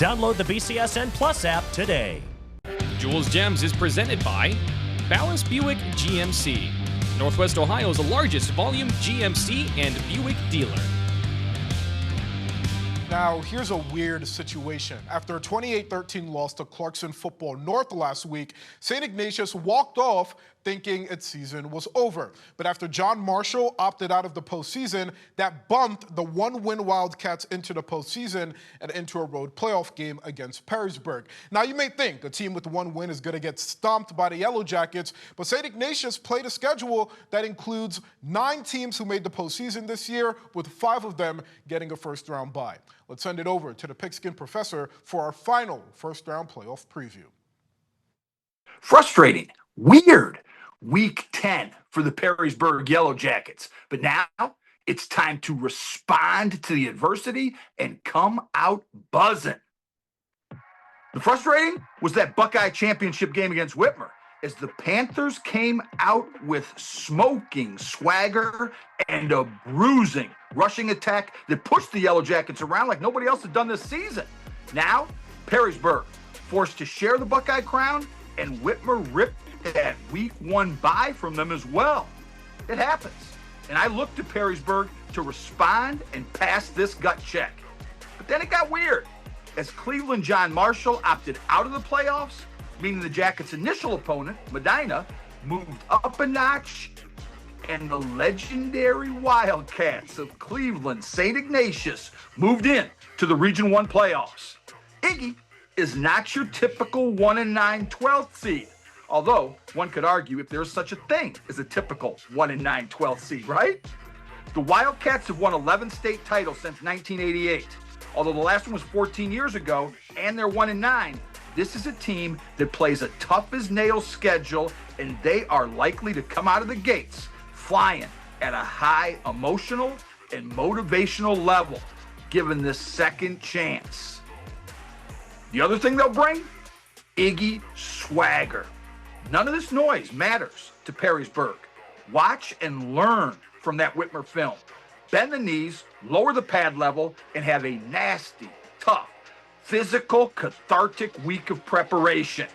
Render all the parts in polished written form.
Download the BCSN Plus app today. Jewel's Gems is presented by Balance Buick GMC, Northwest Ohio's largest volume GMC and Buick dealer. Now, here's a weird situation. After a 28-13 loss to Clarkson Football North last week, St. Ignatius walked off thinking its season was over. But after John Marshall opted out of the postseason, that bumped the one-win Wildcats into the postseason and into a road playoff game against Perrysburg. Now, you may think a team with one win is going to get stomped by the Yellow Jackets, but St. Ignatius played a schedule that includes 9 teams who made the postseason this year, with 5 of them getting a first-round bye. Let's send it over to the Pigskin Professor for our final first-round playoff preview. Frustrating, weird. Week 10 for the Perrysburg Yellow Jackets. But now it's time to respond to the adversity and come out buzzing. The frustrating was that Buckeye championship game against Whitmer, as the Panthers came out with smoking swagger and a bruising rushing attack that pushed the Yellow Jackets around like nobody else had done this season. Now, Perrysburg forced to share the Buckeye crown, and Whitmer ripped that week 1 bye from them as well. It happens. And I looked to Perrysburg to respond and pass this gut check. But then it got weird, as Cleveland John Marshall opted out of the playoffs, meaning the Jackets' initial opponent, Medina, moved up a notch, and the legendary Wildcats of Cleveland, St. Ignatius, moved in to the Region 1 playoffs. Iggy is not your typical 1-9 12th seed. Although, one could argue if there is such a thing as a typical 1-9 12th seed, right? The Wildcats have won 11 state titles since 1988. Although the last one was 14 years ago, and they're 1-9, this is a team that plays a tough-as-nails schedule, and they are likely to come out of the gates flying at a high emotional and motivational level, given this second chance. The other thing they'll bring? Iggy swagger. None of this noise matters to Perrysburg. Watch and learn from that Whitmer film. Bend the knees, lower the pad level, and have a nasty, tough, physical, cathartic week of preparation.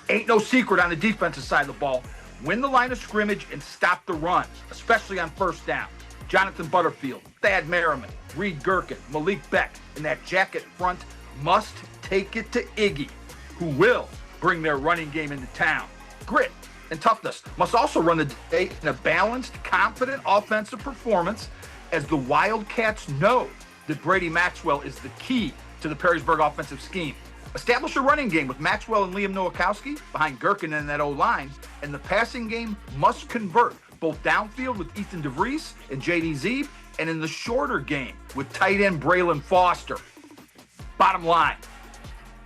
Ain't no secret on the defensive side of the ball. Win the line of scrimmage and stop the run, especially on first down. Jonathan Butterfield, Thad Merriman, Reed Gherkin, Malik Beck, and that Jacket front must take it to Iggy, who will bring their running game into town. Grit and toughness must also run the day in a balanced, confident offensive performance, as the Wildcats know that Brady Maxwell is the key to the Perrysburg offensive scheme. Establish a running game with Maxwell and Liam Nowakowski behind Gherkin and that O-line, and the passing game must convert both downfield with Ethan DeVries and J.D. Zeeb, and in the shorter game with tight end Braylon Foster. Bottom line,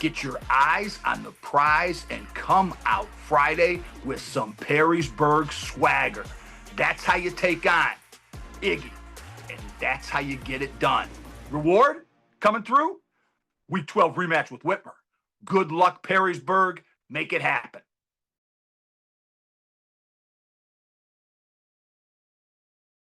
get your eyes on the prize and come out Friday with some Perrysburg swagger. That's how you take on Iggy, and that's how you get it done. Reward coming through? Week 12 rematch with Whitmer. Good luck, Perrysburg. Make it happen.